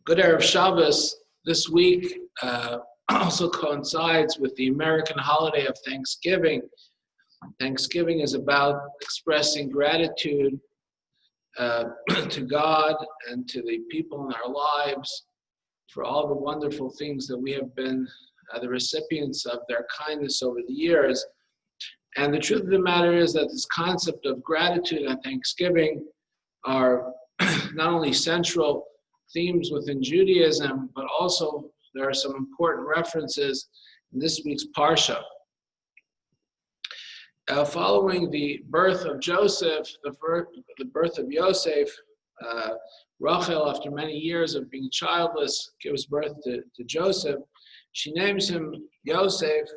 Good Erev Shabbos this week also coincides with the American holiday of Thanksgiving. Thanksgiving is about expressing gratitude to God and to the people in our lives for all the wonderful things that we have been the recipients of their kindness over the years. And the truth of the matter is that this concept of gratitude and Thanksgiving are not only central themes within Judaism, but also there are some important references in this week's Parsha. Following the birth of Joseph, the birth of Yosef, Rachel, after many years of being childless, gives birth to Joseph. She names him Yosef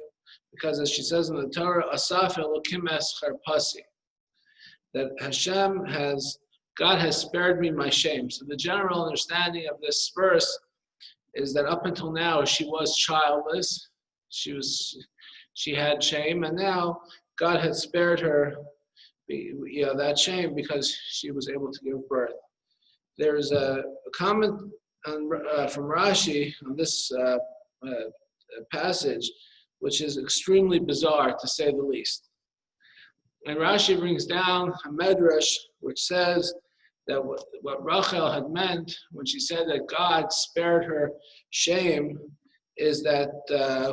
because, as she says in the Torah, Asaf Elokim es Charpasi, that God has spared me my shame. So the general understanding of this verse is that up until now she was childless, she had shame, and now God had spared her that shame because she was able to give birth. There's a comment from Rashi on this passage, which is extremely bizarre to say the least. And Rashi brings down a medrash which says that what Rachel had meant when she said that God spared her shame is that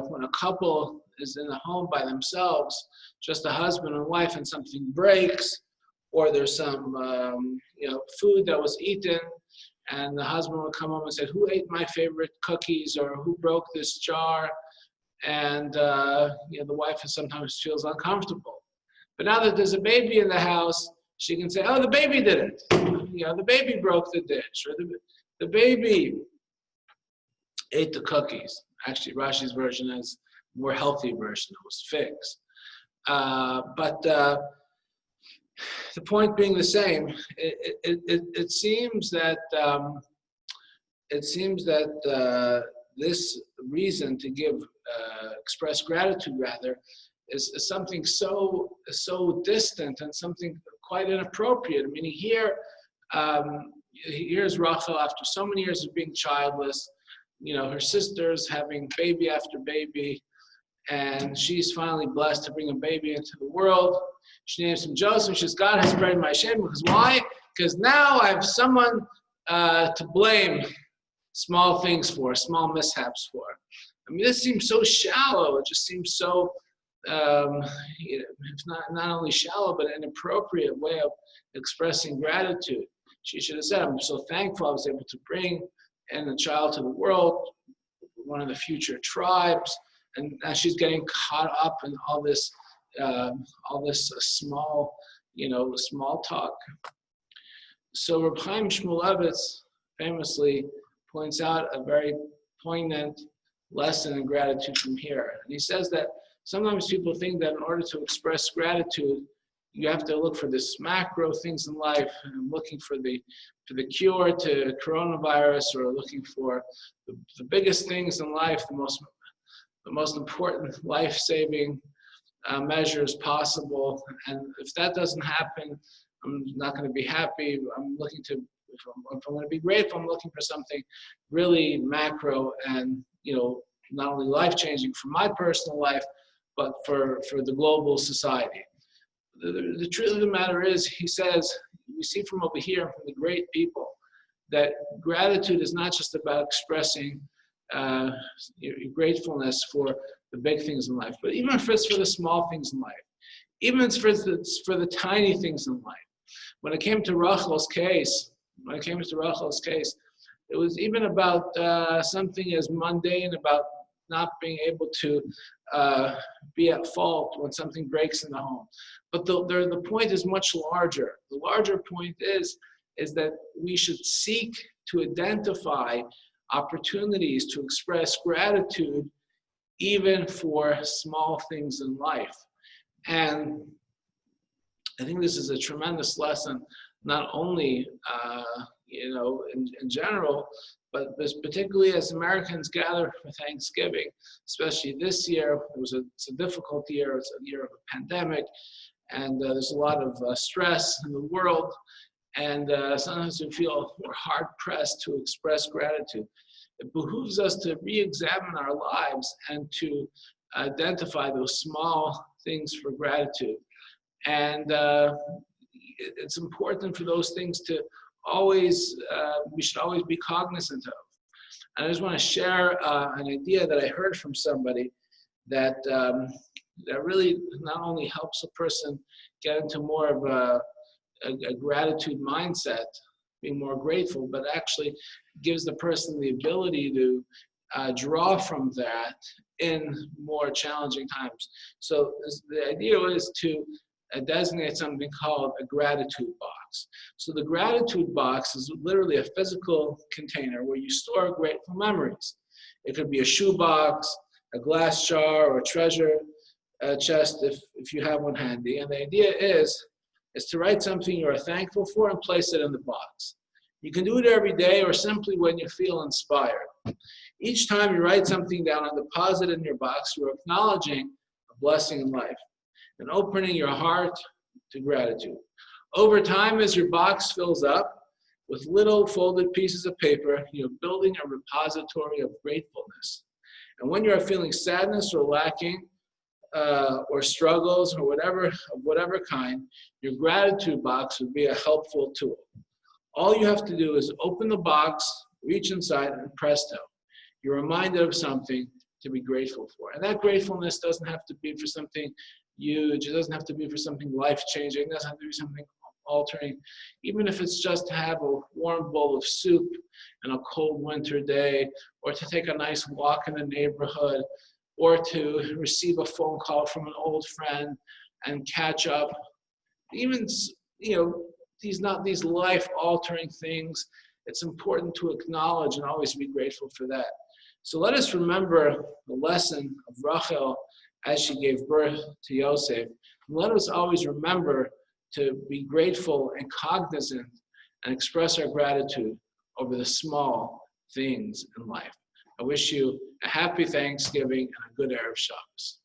when a couple is in a home by themselves, just a husband and wife, and something breaks, or there's some food that was eaten, and the husband would come home and say, "Who ate my favorite cookies?" or "Who broke this jar?" And the wife sometimes feels uncomfortable. But now that there's a baby in the house, she can say, "Oh, the baby did it. The baby broke the dish, or the baby ate the cookies." Actually, Rashi's version is a more healthy version. It was figs. But the point being the same, it seems that this reason to express gratitude rather is something so distant and something quite inappropriate. I mean, here's Rachel after so many years of being childless, her sister's having baby after baby, and she's finally blessed to bring a baby into the world. She names him Joseph. She says, "God has spared my shame." Because why? Because now I have someone to blame small things for, small mishaps for. I mean, this seems so shallow. It just seems so, it's not only shallow, but an inappropriate way of expressing gratitude. She should have said, "I'm so thankful I was able to bring in a child to the world, one of the future tribes." And now she's getting caught up in all this small talk. So Reb Chaim Shmulevitz famously points out a very poignant lesson in gratitude from here. And he says that sometimes people think that in order to express gratitude, you have to look for this macro things in life, and looking for the cure to coronavirus, or looking for the biggest things in life, the most important life-saving measures possible. And if that doesn't happen, I'm not going to be happy. I'm looking to, if I'm going to be grateful, I'm looking for something really macro and, not only life-changing for my personal life, but for the global society. The truth of the matter is, he says, we see from over here, from the great people, that gratitude is not just about expressing your gratefulness for the big things in life, but even if it's for the small things in life, even if it's for the tiny things in life. When it came to Rachel's case, it was even about something as mundane about not being able to be at fault when something breaks in the home. But the point is much larger. The larger point is that we should seek to identify opportunities to express gratitude even for small things in life. And I think this is a tremendous lesson, not only in general, but particularly as Americans gather for Thanksgiving, especially this year. It's a difficult year. It's a year of a pandemic, and there's a lot of stress in the world. And sometimes we feel we're hard pressed to express gratitude. It behooves us to re-examine our lives and to identify those small things for gratitude. And it's important for those things to always, we should always be cognizant of. And I just want to share an idea that I heard from somebody that that really not only helps a person get into more of a gratitude mindset, being more grateful, but actually gives the person the ability to draw from that in more challenging times. So the idea is to designate something called a gratitude box. So the gratitude box is literally a physical container where you store grateful memories. It could be a shoe box, a glass jar, or a treasure chest if you have one handy. And the idea is to write something you are thankful for and place it in the box. You can do it every day or simply when you feel inspired. Each time you write something down and deposit it in your box, you are acknowledging a blessing in life and opening your heart to gratitude. Over time, as your box fills up with little folded pieces of paper, you're building a repository of gratefulness. And when you are feeling sadness or lacking, or struggles or whatever kind, your gratitude box would be a helpful tool. All you have to do is open the box, reach inside, and presto, you're reminded of something to be grateful for. And that gratefulness doesn't have to be for something huge. It doesn't have to be for something life-changing. It doesn't have to be something altering. Even if it's just to have a warm bowl of soup on a cold winter day, or to take a nice walk in the neighborhood, or to receive a phone call from an old friend and catch up. Even, these life-altering things, it's important to acknowledge and always be grateful for that. So let us remember the lesson of Rachel as she gave birth to Yosef. And let us always remember to be grateful and cognizant and express our gratitude over the small things in life. I wish you a happy Thanksgiving and a good Erev Shabbos.